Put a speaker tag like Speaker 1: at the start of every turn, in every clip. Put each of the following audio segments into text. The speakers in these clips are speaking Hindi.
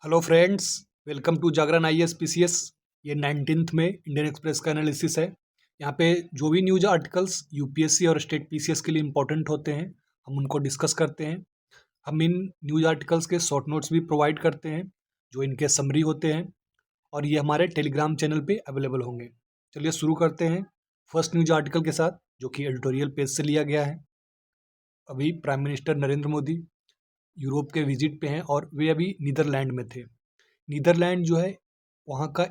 Speaker 1: Hello friends, welcome to Jagran IAS PCS. ये 19th में इंडियन एक्सप्रेस का एनालिसिस है। यहाँ पे जो भी न्यूज आर्टिकल्स यूपीएससी और स्टेट पीसीएस के लिए इंपॉर्टेंट होते हैं, हम उनको डिस्कस करते हैं। हम इन न्यूज आर्टिकल्स के शॉर्ट नोट्स भी प्रोवाइड करते हैं जो इनके समरी होते हैं, और ये हमारे टेलीग्राम चैनल पे अवेलेबल होंगे। चलिए शुरू करते हैं फर्स्ट न्यूज आर्टिकल के साथ, जो कि एडिटोरियल पेज से लिया गया है। अभी prime minister Narendra Modi Europe के विजिट पे हैं और वे अभी नीदरलैंड में थे। नीदरलैंड जो है वहाँ का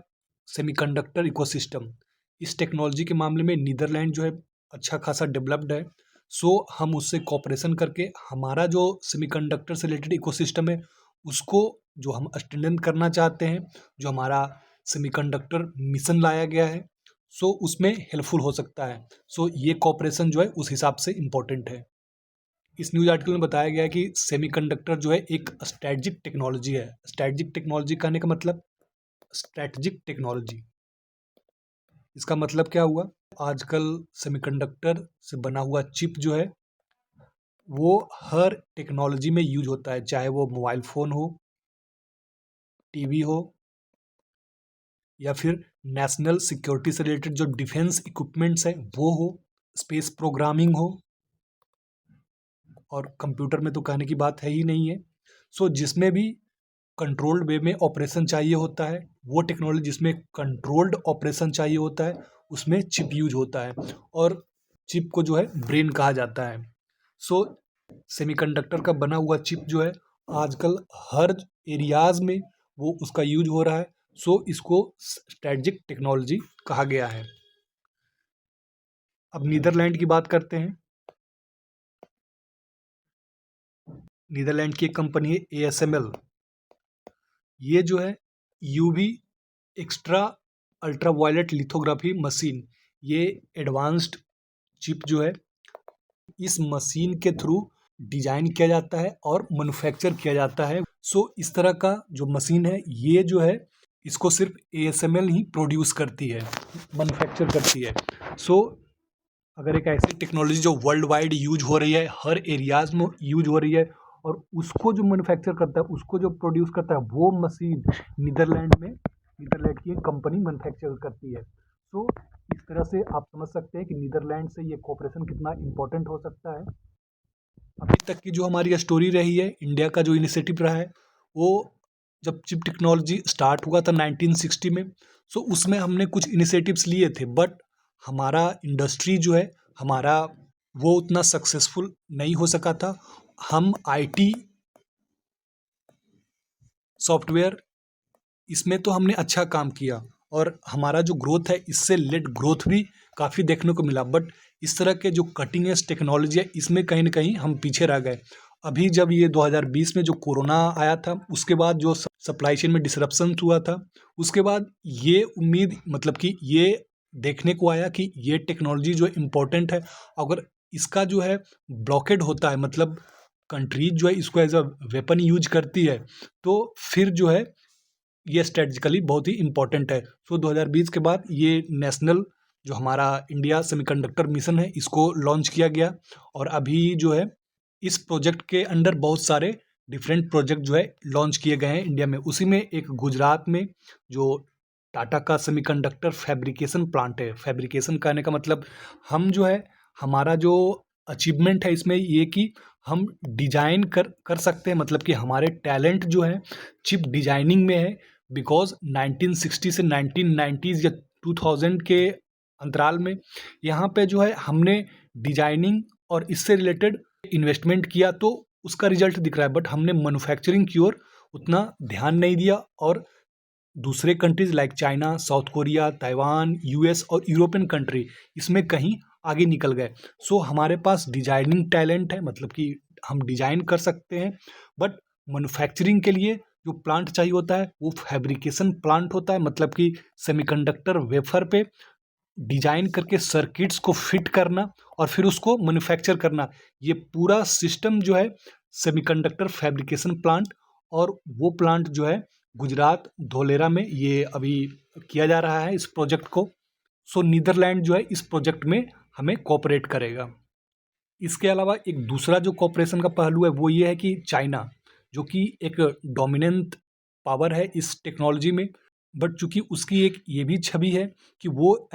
Speaker 1: सेमीकंडक्टर इकोसिस्टम, इस टेक्नोलॉजी के मामले में नीदरलैंड जो है अच्छा खासा डेवलप्ड है। सो हम उससे कॉपरेशन करके हमारा जो सेमीकंडक्टर से रिलेटेड इकोसिस्टम है उसको जो हम स्ट्रेंथन करना चाहते हैं, जो हमारा सेमीकंडक्टर मिशन लाया गया है, सो उसमें हेल्पफुल हो सकता है। सो ये कॉपरेशन जो है उस हिसाब से इम्पोर्टेंट है। इस न्यूज आर्टिकल में बताया गया है कि सेमीकंडक्टर जो है एक स्ट्रेटजिक टेक्नोलॉजी है। स्ट्रेटजिक टेक्नोलॉजी कहने का मतलब स्ट्रेटजिक टेक्नोलॉजी, इसका मतलब क्या हुआ? आजकल सेमीकंडक्टर से बना हुआ चिप जो है वो हर टेक्नोलॉजी में यूज होता है, चाहे वो मोबाइल फ़ोन हो, टीवी हो, या फिर नेशनल सिक्योरिटी से रिलेटेड जो डिफेंस इक्विपमेंट्स है वो हो, स्पेस प्रोग्रामिंग हो, और कंप्यूटर में तो कहने की बात है ही नहीं है। सो जिसमें भी कंट्रोल्ड वे में ऑपरेशन चाहिए होता है, वो टेक्नोलॉजी जिसमें कंट्रोल्ड ऑपरेशन चाहिए होता है उसमें चिप यूज होता है, और चिप को जो है ब्रेन कहा जाता है। सो सेमीकंडक्टर का बना हुआ चिप जो है आजकल हर एरियाज में वो उसका यूज हो रहा है। सो इसको स्ट्रेटजिक टेक्नोलॉजी कहा गया है। अब नीदरलैंड की बात करते हैं। नीदरलैंड की एक कंपनी है ASML। ये जो है UV extra ultraviolet lithography machine, ये एडवांस्ड चिप जो है इस मशीन के थ्रू डिजाइन किया जाता है और मैन्युफैक्चर किया जाता है। सो इस तरह का जो मशीन है ये जो है इसको सिर्फ ASML ही प्रोड्यूस करती है, मैन्युफैक्चर करती है। सो अगर एक ऐसी टेक्नोलॉजी जो वर्ल्ड वाइड यूज हो रही है, हर एरियाज में यूज हो रही है, और उसको जो मैन्युफैक्चर करता है, उसको जो प्रोड्यूस करता है, वो मशीन नीदरलैंड की एक कंपनी मैन्युफैक्चर करती है। सो इस तरह से आप समझ सकते हैं कि नीदरलैंड से ये कोऑपरेशन कितना इम्पोर्टेंट हो सकता है। अभी तक की जो हमारी स्टोरी रही है, इंडिया का जो इनिशिएटिव रहा है, वो जब चिप टेक्नोलॉजी स्टार्ट हुआ था 1960 में, सो उसमें हमने कुछ इनिशिएटिव्स लिए थे, बट हमारा इंडस्ट्री जो है हमारा वो उतना सक्सेसफुल नहीं हो सका था। हम आईटी सॉफ्टवेयर इसमें तो हमने अच्छा काम किया और हमारा जो ग्रोथ है इससे लेट ग्रोथ भी काफ़ी देखने को मिला, बट इस तरह के जो कटिंग एज टेक्नोलॉजी है इसमें कहीं ना कहीं हम पीछे रह गए। अभी जब ये 2020 में जो कोरोना आया था उसके बाद जो सप्लाई चेन में डिसरप्शन हुआ था, उसके बाद ये उम्मीद मतलब कि ये देखने को आया कि ये टेक्नोलॉजी जो इम्पोर्टेंट है, अगर इसका जो है ब्लॉकेड होता है, मतलब कंट्रीज जो है इसको एज अ वेपन यूज करती है, तो फिर जो है ये स्ट्रेटजिकली बहुत ही इंपॉर्टेंट है। सो 2020 के बाद ये नेशनल जो हमारा इंडिया सेमीकंडक्टर मिशन है इसको लॉन्च किया गया, और अभी जो है इस प्रोजेक्ट के अंडर बहुत सारे डिफरेंट प्रोजेक्ट जो है लॉन्च किए गए हैं इंडिया में। उसी में एक गुजरात में जो टाटा का सेमीकंडक्टर फैब्रिकेशन प्लांट है। फैब्रिकेशन कहने का मतलब हम जो है हमारा जो अचीवमेंट है इसमें ये कि हम डिजाइन कर सकते हैं, मतलब कि हमारे टैलेंट जो है चिप डिजाइनिंग में है। बिकॉज 1960 से 1990s या 2000 के अंतराल में यहाँ पे जो है हमने डिजाइनिंग और इससे रिलेटेड इन्वेस्टमेंट किया, तो उसका रिजल्ट दिख रहा है, बट हमने मैन्युफैक्चरिंग की ओर उतना ध्यान नहीं दिया, और दूसरे countries like China, south Korea, Taiwan, US और यूरोपियन कंट्री इसमें कहीं आगे निकल गए। सो हमारे पास डिजाइनिंग टैलेंट है, मतलब कि हम डिजाइन कर सकते हैं, बट मैन्युफैक्चरिंग के लिए जो प्लांट चाहिए होता है वो फैब्रिकेशन प्लांट होता है, मतलब कि सेमीकंडक्टर वेफर पे डिजाइन करके सर्किट्स को फिट करना और फिर उसको मैन्युफैक्चर करना, ये पूरा सिस्टम जो है सेमीकंडक्टर फैब्रिकेशन प्लांट, और वो प्लांट जो है गुजरात धोलेरा में ये अभी किया जा रहा है इस प्रोजेक्ट को। सो नीदरलैंड जो है इस प्रोजेक्ट में हमें कोऑपरेट करेगा। इसके अलावा एक दूसरा जो कोऑपरेशन का पहलू है वो ये है कि चाइना, जो कि एक डोमिनेंट पावर है इस टेक्नोलॉजी में, बट चूंकि उसकी एक ये भी छवि है कि वो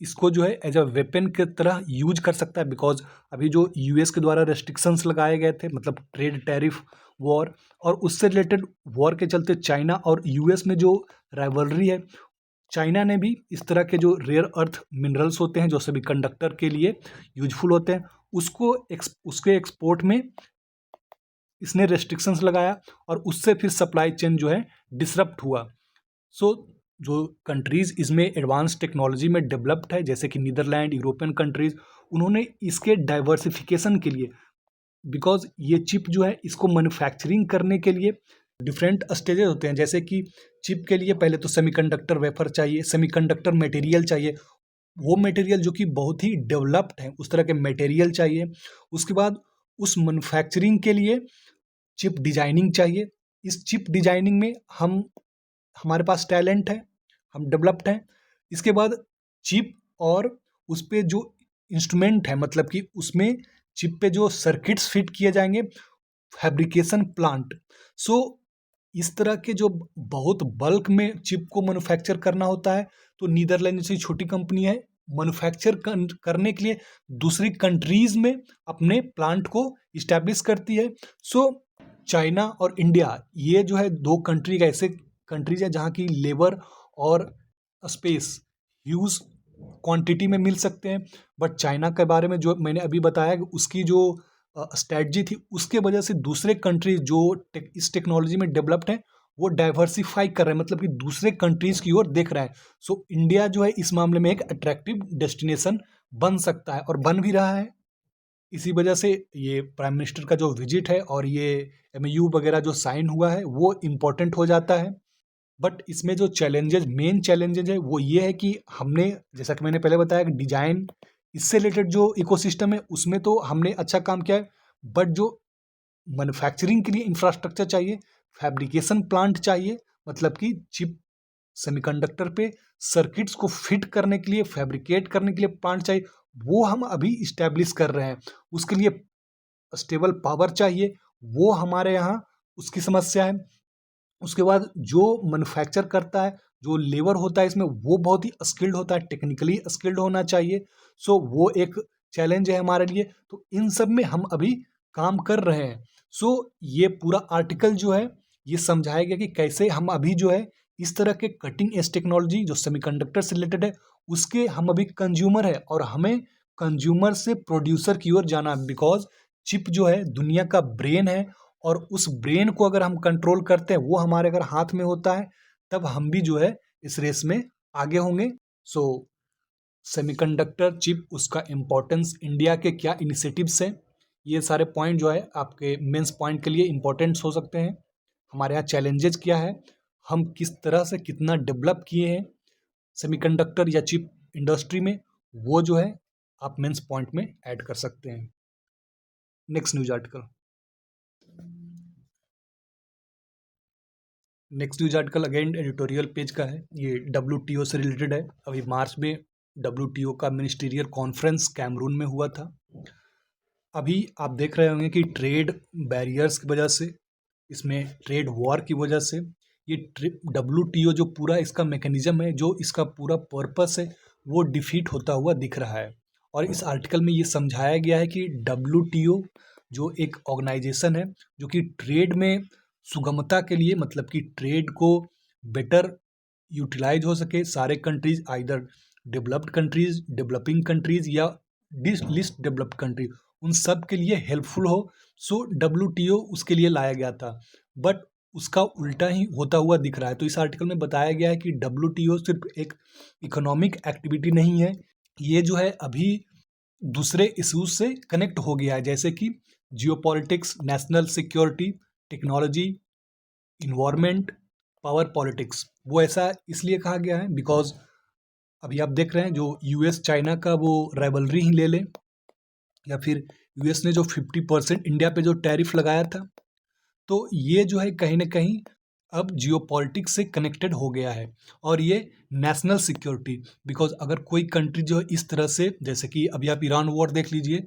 Speaker 1: इसको जो है एज अ वेपन की तरह यूज कर सकता है। बिकॉज अभी जो यूएस के द्वारा रेस्ट्रिक्शंस लगाए गए थे, मतलब ट्रेड टैरिफ वॉर, और उससे रिलेटेड वॉर के चलते चाइना और यूएस में जो राइवलरी है, चाइना ने भी इस तरह के जो रेयर अर्थ मिनरल्स होते हैं जो सभी कंडक्टर के लिए यूजफुल होते हैं, उसके एक्सपोर्ट में इसने रेस्ट्रिक्शंस लगाया, और उससे फिर सप्लाई चेन जो है डिसरप्ट हुआ। सो जो कंट्रीज़ इसमें एडवांस टेक्नोलॉजी में डेवलप्ड है, जैसे कि नीदरलैंड, यूरोपियन कंट्रीज़, उन्होंने इसके डाइवर्सिफिकेशन के लिए, बिकॉज ये चिप जो है इसको मैन्युफैक्चरिंग करने के लिए डिफरेंट स्टेजेस होते हैं। जैसे कि चिप के लिए पहले तो सेमीकंडक्टर वेफर चाहिए, सेमीकंडक्टर मटेरियल चाहिए, वो मटेरियल जो कि बहुत ही डेवलप्ड है उस तरह के मटेरियल चाहिए। उसके बाद उस मैन्युफैक्चरिंग के लिए चिप डिजाइनिंग चाहिए। इस चिप डिजाइनिंग में हमारे पास टैलेंट है, हम डेवलप्ड हैं। इसके बाद चिप और उस पे जो इंस्ट्रूमेंट है, मतलब कि उसमें चिप पे जो सर्किट्स फिट किए जाएंगे, फैब्रिकेशन प्लांट। सो इस तरह के जो बहुत बल्क में चिप को मैन्युफैक्चर करना होता है, तो नीदरलैंड जैसी छोटी कंपनी है, मैन्युफैक्चर करने के लिए दूसरी कंट्रीज में अपने प्लांट को इस्टेब्लिश करती है। सो चाइना और इंडिया, ये जो है दो कंट्री का ऐसे कंट्रीज है जहाँ की लेबर और स्पेस ह्यूज क्वांटिटी में मिल सकते हैं। बट चाइना के बारे में जो मैंने अभी बताया कि उसकी जो स्ट्रैटजी थी, उसके वजह से दूसरे कंट्रीज जो इस टेक्नोलॉजी में डेवलप्ड हैं वो डाइवर्सिफाई कर रहे हैं, मतलब कि दूसरे कंट्रीज की ओर देख रहे हैं। सो इंडिया जो है इस मामले में एक अट्रैक्टिव डेस्टिनेशन बन सकता है और बन भी रहा है। इसी वजह से ये प्राइम मिनिस्टर का जो विजिट है और ये एमओयू वगैरह जो साइन हुआ है वो इम्पोर्टेंट हो जाता है। बट इसमें जो मेन चैलेंजेज है वो ये है कि हमने, जैसा कि मैंने पहले बताया कि डिजाइन, इससे रिलेटेड जो इकोसिस्टम है उसमें तो हमने अच्छा काम किया है, बट जो मैन्युफैक्चरिंग के लिए इंफ्रास्ट्रक्चर चाहिए, फैब्रिकेशन प्लांट चाहिए, मतलब कि चिप सेमीकंडक्टर पे सर्किट्स को फिट करने के लिए, फैब्रिकेट करने के लिए प्लांट चाहिए, वो हम अभी इस्टेब्लिश कर रहे हैं। उसके लिए स्टेबल पावर चाहिए, वो हमारे यहाँ उसकी समस्या है। उसके बाद जो मैन्युफैक्चर करता है, जो लेबर होता है इसमें, वो बहुत ही स्किल्ड होता है, टेक्निकली स्किल्ड होना चाहिए। सो वो एक चैलेंज है हमारे लिए। तो इन सब में हम अभी काम कर रहे हैं। सो ये पूरा आर्टिकल जो है ये समझाया गया कि कैसे हम अभी जो है इस तरह के कटिंग एज टेक्नोलॉजी जो सेमीकंडक्टर से रिलेटेड है उसके हम अभी कंज्यूमर है, और हमें कंज्यूमर से प्रोड्यूसर की ओर जाना, बिकॉज चिप जो है दुनिया का ब्रेन है, और उस ब्रेन को अगर हम कंट्रोल करते हैं, वो हमारे अगर हाथ में होता है, तब हम भी जो है इस रेस में आगे होंगे। सो सेमीकंडक्टर चिप, उसका इम्पोर्टेंस, इंडिया के क्या इनिशिएटिव्स हैं, ये सारे पॉइंट जो है आपके मेंस पॉइंट के लिए इम्पोर्टेंट्स हो सकते हैं। हमारे यहाँ चैलेंजेस क्या है, हम किस तरह से कितना डेवलप किए हैं सेमीकंडक्टर या चिप इंडस्ट्री में, वो जो है आप मेंस पॉइंट में ऐड कर सकते हैं। Next news article. Next news article again editorial page का है। ये WTO से रिलेटेड है। अभी मार्च में WTO का मिनिस्टीरियल कॉन्फ्रेंस कैमरून में हुआ था। अभी आप देख रहे होंगे कि ट्रेड बैरियर्स की वजह से, इसमें ट्रेड वॉर की वजह से, ये WTO जो पूरा इसका मैकेनिज्म है, जो इसका पूरा पर्पस है, वो डिफीट होता हुआ दिख रहा है। और इस आर्टिकल में ये समझाया गया है कि WTO जो एक ऑर्गेनाइजेशन है जो कि ट्रेड में सुगमता के लिए, मतलब कि ट्रेड को बेटर यूटिलाइज हो सके, सारे countries, either developed countries, developing countries या लिस्ट डेवलप्ड कंट्री, उन सब के लिए हेल्पफुल हो। सो WTO उसके लिए लाया गया था, बट उसका उल्टा ही होता हुआ दिख रहा है। तो इस आर्टिकल में बताया गया है कि WTO सिर्फ एक इकोनॉमिक एक्टिविटी नहीं है, ये जो है अभी दूसरे इश्यूज से कनेक्ट हो गया है, जैसे कि geopolitics, national security, technology, environment, power politics. वो ऐसा इसलिए कहा गया है बिकॉज अभी आप देख रहे हैं जो US चाइना का वो राइवलरी ही ले लें, या फिर US ने जो 50% इंडिया पे जो टैरिफ लगाया था, तो ये जो है कहीं ना कहीं अब जियोपॉलिटिक्स से कनेक्टेड हो गया है। और ये नेशनल सिक्योरिटी, बिकॉज अगर कोई कंट्री जो है इस तरह से, जैसे कि अभी आप ईरान वॉर देख लीजिए,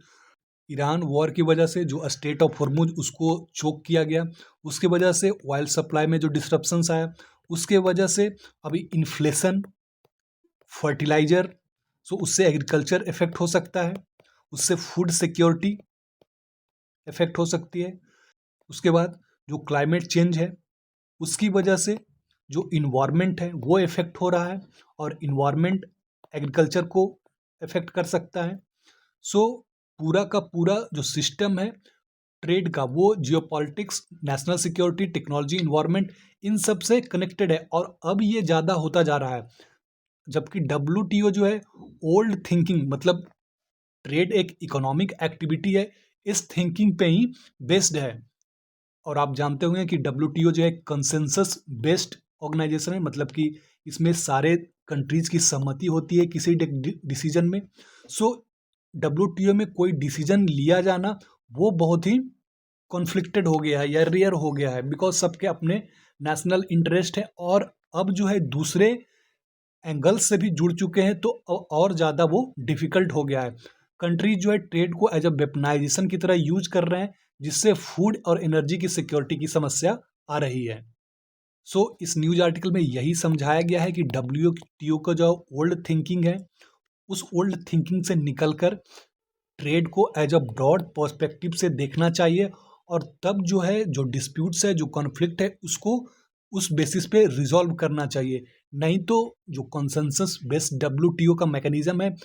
Speaker 1: ईरान वॉर की वजह से जो स्टेट ऑफ हॉर्मुज उसको चोक किया गया, उसके वजह से ऑयल सप्लाई में जो डिस्ट्रप्शंस आया, उसके वजह से अभी इन्फ्लेशन, फर्टिलाइजर, सो उससे एग्रीकल्चर इफेक्ट हो सकता है, उससे फूड सिक्योरिटी इफेक्ट हो सकती है। उसके बाद जो क्लाइमेट चेंज है उसकी वजह से जो इन्वायरमेंट है वो इफेक्ट हो रहा है, और इन्वायरमेंट एग्रीकल्चर को इफेक्ट कर सकता है। सो पूरा का पूरा जो सिस्टम है ट्रेड का, वो geopolitics, national security, technology, environment, इन सब से कनेक्टेड है, और अब ये ज़्यादा होता जा रहा है। जबकि डब्ल्यूटीओ जो है ओल्ड थिंकिंग, मतलब ट्रेड एक इकोनॉमिक एक्टिविटी है, इस थिंकिंग पे ही बेस्ड है। और आप जानते होंगे कि डब्ल्यूटीओ जो है कंसेंसस बेस्ड ऑर्गेनाइजेशन है, मतलब कि इसमें सारे कंट्रीज की सहमति होती है किसी डिसीजन में। सो डब्ल्यूटीओ में कोई डिसीजन लिया जाना वो बहुत ही कॉन्फ्लिक्टेड हो गया है या रेयर हो गया है, बिकॉज सबके अपने नेशनल इंटरेस्ट है, और अब जो है दूसरे एंगल्स से भी जुड़ चुके हैं, तो और ज़्यादा वो डिफिकल्ट हो गया है। कंट्रीज जो है ट्रेड को एज अ वेपनाइजेशन की तरह यूज कर रहे हैं, जिससे फूड और एनर्जी की सिक्योरिटी की समस्या आ रही है। सो इस न्यूज आर्टिकल में यही समझाया गया है कि डब्ल्यूटीओ का जो ओल्ड थिंकिंग है, उस ओल्ड थिंकिंग से निकलकर ट्रेड को एज अ ब्रॉड पर्सपेक्टिव से देखना चाहिए, और तब जो है जो डिस्प्यूट्स है, जो कॉन्फ्लिक्ट है, उसको उस बेसिस पे रिजॉल्व करना चाहिए। नहीं तो जो कंसेंसस बेस्ड डब्ल्यूटीओ का मैकेनिज्म है,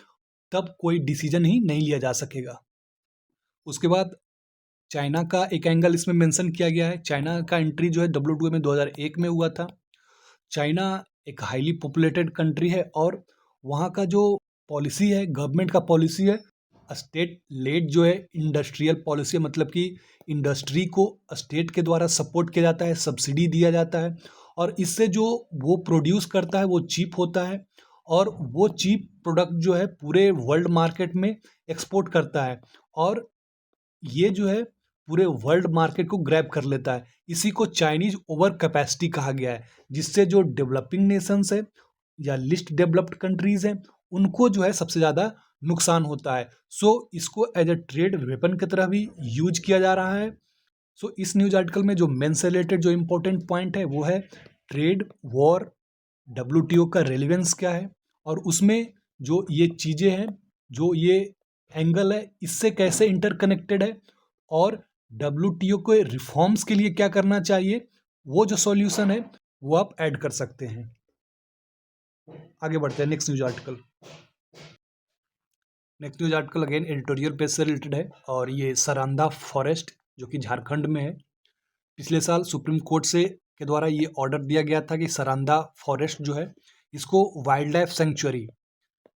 Speaker 1: तब कोई डिसीजन ही नहीं लिया जा सकेगा। उसके बाद चाइना का एक एंगल इसमें मेंशन किया गया है। चाइना का एंट्री जो है डब्ल्यूटीओ में 2001 में हुआ था। चाइना एक हाईली पॉपुलेटेड कंट्री है, और वहाँ का जो पॉलिसी है, गवर्नमेंट का पॉलिसी है, स्टेट लेड जो है इंडस्ट्रियल पॉलिसी है, मतलब कि इंडस्ट्री को स्टेट के द्वारा सपोर्ट किया जाता है, सब्सिडी दिया जाता है, और इससे जो वो प्रोड्यूस करता है वो चीप होता है, और वो चीप प्रोडक्ट जो है पूरे वर्ल्ड मार्केट में एक्सपोर्ट करता है, और ये जो है पूरे वर्ल्ड मार्केट को ग्रैब कर लेता है। इसी को चाइनीज ओवर कैपेसिटी कहा गया है, जिससे जो डेवलपिंग नेशंस है या लिस्ट डेवलप्ड कंट्रीज हैं, उनको जो है सबसे ज़्यादा नुकसान होता है। सो इसको एज अ ट्रेड वेपन की तरह भी यूज किया जा रहा है। सो इस न्यूज आर्टिकल में जो मेन से रिलेटेड जो इम्पोर्टेंट पॉइंट है वो है ट्रेड वॉर, डब्ल्यूटीओ का रेलिवेंस क्या है, और उसमें जो ये चीज़ें हैं, जो ये एंगल है, इससे कैसे इंटरकनेक्टेड है, और डब्ल्यूटीओ को रिफॉर्म्स के लिए क्या करना चाहिए, वो जो सॉल्यूशन है वो आप ऐड कर सकते हैं। आगे बढ़ते हैं next news article. Next news article again editorial page से रिलेटेड है, और ये सरांदा फॉरेस्ट जो कि झारखंड में है। पिछले साल सुप्रीम कोर्ट से के द्वारा ये ऑर्डर दिया गया था कि सरांदा फॉरेस्ट जो है इसको वाइल्ड लाइफ सेंचुरी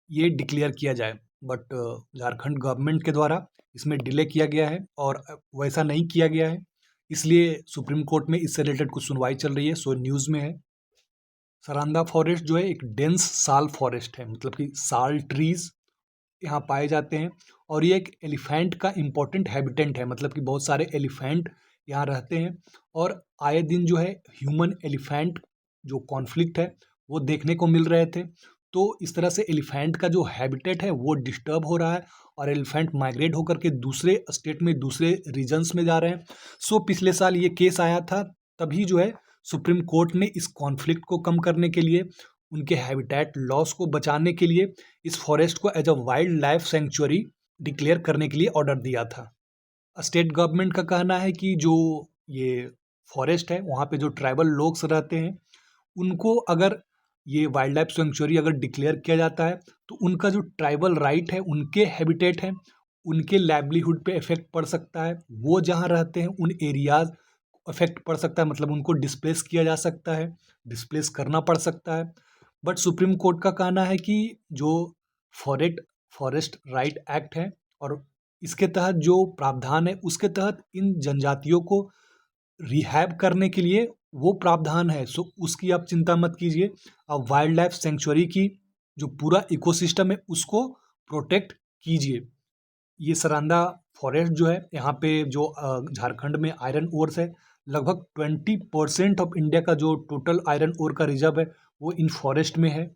Speaker 1: ये डिक्लेयर किया जाए, बट झारखंड गवर्नमेंट के द्वारा इसमें डिले किया गया है, और वैसा नहीं किया गया है, इसलिए सुप्रीम कोर्ट में इससे रिलेटेड कुछ सुनवाई चल रही है। सो न्यूज़ में है सरांदा फॉरेस्ट जो है एक डेंस साल फॉरेस्ट है, मतलब कि साल ट्रीज यहाँ पाए जाते हैं, और ये एक एलिफेंट का इम्पोर्टेंट हैबिटेंट है, मतलब कि बहुत सारे एलिफेंट यहाँ रहते हैं, और आए दिन जो है ह्यूमन एलिफेंट जो कॉन्फ्लिक्ट है वो देखने को मिल रहे थे। तो इस तरह से एलिफेंट का जो हैबिटेट है वो डिस्टर्ब हो रहा है, और एलिफेंट माइग्रेट होकर के दूसरे स्टेट में, दूसरे रीजन्स में जा रहे हैं। सो पिछले साल ये केस आया था, तभी जो है सुप्रीम कोर्ट ने इस कॉन्फ्लिक्ट को कम करने के लिए, उनके हैबिटेट लॉस को बचाने के लिए, इस फॉरेस्ट को as a wildlife sanctuary declare करने के लिए ऑर्डर दिया था। स्टेट गवर्नमेंट का कहना है कि जो ये फॉरेस्ट है वहाँ पे जो ट्राइबल लोग रहते हैं, उनको अगर ये वाइल्ड लाइफ सेंचुरी अगर डिक्लेयर किया जाता है, तो उनका जो ट्राइबल राइट है, उनके हैबिटेट हैं, उनके लाइवलीहुड पे इफेक्ट पड़ सकता है, वो जहाँ रहते हैं उन एरियाज इफेक्ट पड़ सकता है, मतलब उनको डिस्प्लेस किया जा सकता है, डिस्प्लेस करना पड़ सकता है। बट सुप्रीम कोर्ट का कहना है कि जो फॉरेस्ट फॉरेस्ट राइट एक्ट है, और इसके तहत जो प्रावधान है, उसके तहत इन जनजातियों को रिहैब करने के लिए वो प्रावधान है। सो उसकी आप चिंता मत कीजिए, आप वाइल्ड लाइफ सेंचुरी की जो पूरा इकोसिस्टम है उसको प्रोटेक्ट कीजिए। ये सरांदा फॉरेस्ट जो है, यहाँ पे जो झारखंड में आयरन ओर्स है, लगभग 20% ऑफ इंडिया का जो टोटल आयरन ओर का रिजर्व है वो इन फॉरेस्ट में है।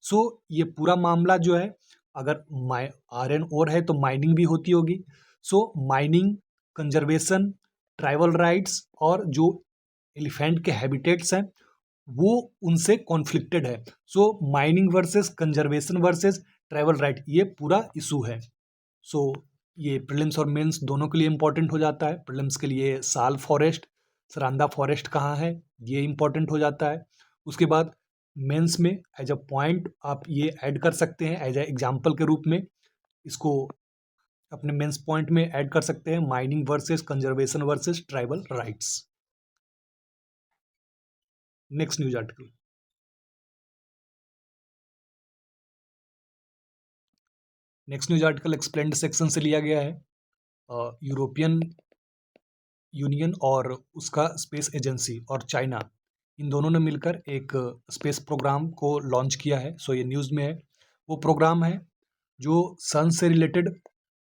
Speaker 1: सो ये पूरा मामला जो है, अगर आयरन ओर है तो माइनिंग भी होती होगी। सो माइनिंग, कंजर्वेशन, ट्राइबल राइट्स और जो एलिफेंट के हैबिटेट्स हैं वो उनसे कॉन्फ्लिक्टेड है। So mining versus conservation versus tribal right, ये पूरा इशू है। सो ये प्रीलिम्स और मेंस दोनों के लिए इम्पोर्टेंट हो जाता है। प्रीलिम्स के लिए साल फॉरेस्ट, सरांदा फॉरेस्ट कहाँ है, ये इम्पोर्टेंट हो जाता है। उसके बाद मेंस में एज अ पॉइंट आप ये ऐड कर सकते हैं एज अ एग्जाम्पल के रूप में, इसको अपने मेंस पॉइंट में ऐड कर सकते हैं, mining versus conservation versus tribal rights. Next news article. Next news article explained section से लिया गया है। यूरोपियन यूनियन और उसका स्पेस एजेंसी और चाइना, इन दोनों ने मिलकर एक स्पेस प्रोग्राम को लॉन्च किया है। सो ये न्यूज़ में है। वो प्रोग्राम है जो सन से रिलेटेड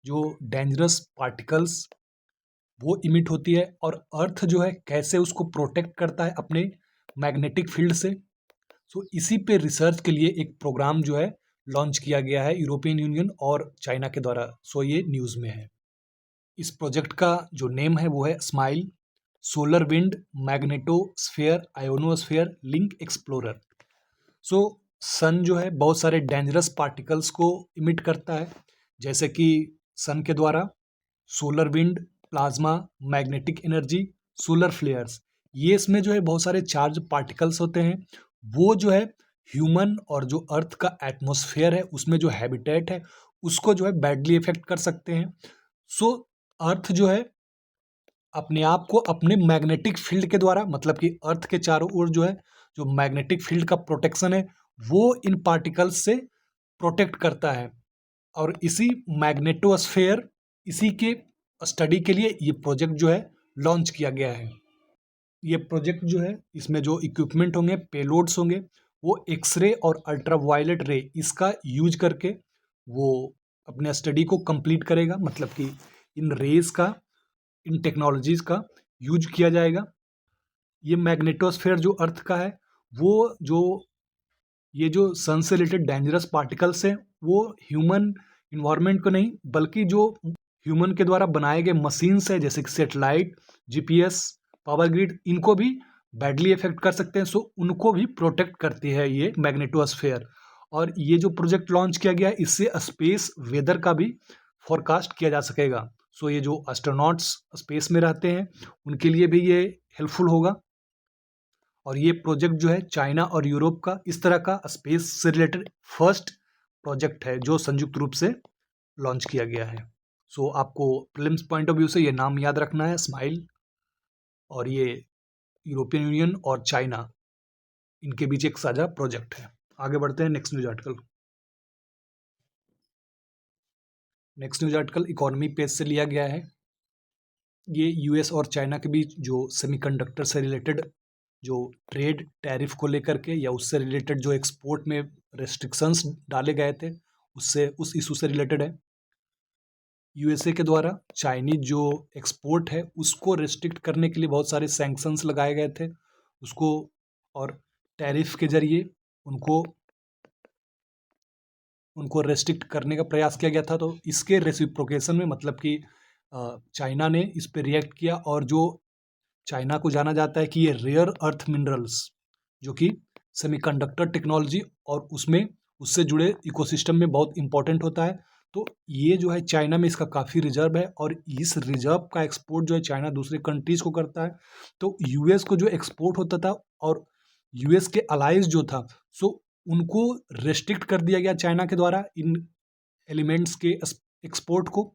Speaker 1: जो डेंजरस पार्टिकल्स वो इमिट होती है और अर्थ जो है कैसे उसको प्रोटेक्ट करता है अपने मैग्नेटिक फील्ड से। सो इसी पे रिसर्च के लिए एक प्रोग्राम जो है लॉन्च किया गया है यूरोपियन यूनियन और चाइना के द्वारा। सो ये न्यूज़ में है। इस प्रोजेक्ट का जो नेम है वो है SMILE solar wind magnetosphere ionosphere link explorer. So sun जो है बहुत सारे डेंजरस पार्टिकल्स को इमिट करता है, जैसे कि सन के द्वारा solar wind, plasma, magnetic energy, solar flares, ये इसमें जो है बहुत सारे चार्ज पार्टिकल्स होते हैं। वो जो है ह्यूमन और जो अर्थ का एटमॉस्फेयर है उसमें जो हैबिटेट है उसको जो है बैडली इफेक्ट कर सकते हैं। सो अर्थ जो है अपने आप को अपने मैग्नेटिक फील्ड के द्वारा, मतलब कि अर्थ के चारों ओर जो है जो मैग्नेटिक फील्ड का प्रोटेक्शन है वो इन पार्टिकल्स से प्रोटेक्ट करता है। और इसी मैग्नेटोस्फेयर, इसी के स्टडी के लिए ये प्रोजेक्ट जो है लॉन्च किया गया है। ये प्रोजेक्ट जो है इसमें जो इक्विपमेंट होंगे, पेलोड्स होंगे, वो एक्सरे और अल्ट्रावायलेट रे इसका यूज करके वो अपने स्टडी को कंप्लीट करेगा। मतलब कि इन रेज का, इन टेक्नोलॉजीज का यूज किया जाएगा। ये मैग्नेटोस्फेयर जो अर्थ का है वो जो ये जो सन से रिलेटेड डेंजरस पार्टिकल्स हैं वो ह्यूमन इन्वायरमेंट को नहीं बल्कि जो ह्यूमन के द्वारा बनाए गए मशीन्स है जैसे कि सेटेलाइट, जीपीएस, पावर ग्रिड, इनको भी बैडली इफेक्ट कर सकते हैं। सो उनको भी प्रोटेक्ट करती है ये मैग्नेटोस्फेयर। और ये जो प्रोजेक्ट लॉन्च किया गया है इससे स्पेस वेदर का भी फोरकास्ट किया जा सकेगा। सो ये जो एस्ट्रोनॉट्स स्पेस में रहते हैं उनके लिए भी ये हेल्पफुल होगा। और ये प्रोजेक्ट जो है चाइना और यूरोप का इस तरह का स्पेस से रिलेटेड फर्स्ट प्रोजेक्ट है जो संयुक्त रूप से लॉन्च किया गया है। सो आपको प्रीलिम्स पॉइंट ऑफ व्यू से ये नाम याद रखना है, स्माइल, और ये यूरोपियन यूनियन और चाइना इनके बीच एक साझा प्रोजेक्ट है। आगे बढ़ते हैं next news article. Next news article economy page से लिया गया है। ये यूएस और चाइना के बीच जो सेमीकंडक्टर से रिलेटेड जो ट्रेड टैरिफ को लेकर के या उससे रिलेटेड जो एक्सपोर्ट में रेस्ट्रिक्शंस डाले गए थे उससे उस इशू से रिलेटेड है। यूएसए के द्वारा चाइनीज जो एक्सपोर्ट है उसको रेस्ट्रिक्ट करने के लिए बहुत सारे सैंक्शंस लगाए गए थे उसको, और टैरिफ के जरिए उनको उनको रेस्ट्रिक्ट करने का प्रयास किया गया था। तो इसके रेसिप्रोकेशन में मतलब कि चाइना ने इस पर रिएक्ट किया और जो चाइना को जाना जाता है कि ये रेयर अर्थ मिनरल्स जो कि सेमीकंडक्टर टेक्नोलॉजी और उसमें उससे जुड़े इकोसिस्टम में बहुत इंपॉर्टेंट होता है। तो ये जो है चाइना में इसका काफ़ी रिजर्व है और इस रिजर्व का एक्सपोर्ट जो है चाइना दूसरे कंट्रीज को करता है। तो यूएस को जो एक्सपोर्ट होता था और यूएस के अलाइज जो था सो उनको रेस्ट्रिक्ट कर दिया गया चाइना के द्वारा इन एलिमेंट्स के एक्सपोर्ट को।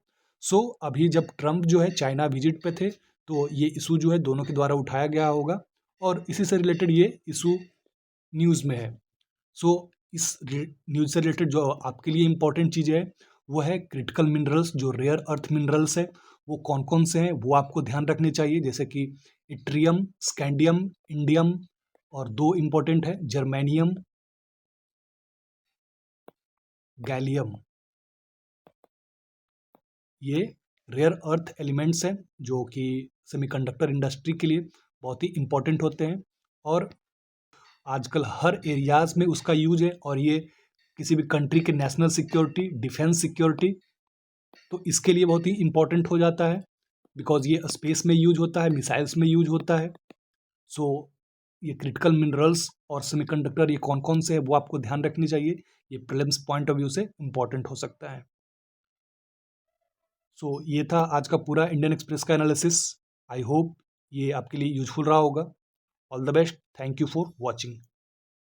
Speaker 1: सो अभी जब ट्रम्प जो है चाइना विजिट पे थे तो ये इशू जो है दोनों के द्वारा उठाया गया होगा और इसी से रिलेटेड ये इशू न्यूज़ में है। सो इस न्यूज़ से रिलेटेड जो आपके लिए इम्पोर्टेंट चीज़ें है वो है क्रिटिकल मिनरल्स, जो रेयर अर्थ मिनरल्स है वो कौन कौन से हैं वो आपको ध्यान रखने चाहिए, जैसे कि इट्रियम, स्कैंडियम, इंडियम, और दो इम्पोर्टेंट है जर्मेनियम, गैलियम। ये रेयर अर्थ एलिमेंट्स हैं जो कि सेमीकंडक्टर इंडस्ट्री के लिए बहुत ही इम्पोर्टेंट होते हैं और आजकल हर एरियाज़ में उसका यूज है और ये किसी भी कंट्री के नेशनल सिक्योरिटी, डिफेंस सिक्योरिटी तो इसके लिए बहुत ही इम्पोर्टेंट हो जाता है, बिकॉज ये स्पेस में यूज होता है, मिसाइल्स में यूज होता है। सो ये क्रिटिकल मिनरल्स और सेमीकंडक्टर ये कौन कौन से हैं वो आपको ध्यान रखनी चाहिए, ये प्रीलिम्स पॉइंट ऑफ व्यू से इम्पॉर्टेंट हो सकता है। सो ये था आज का पूरा इंडियन एक्सप्रेस का एनालिसिस। आई होप ये आपके लिए यूजफुल रहा होगा। All the best, thank you for watching.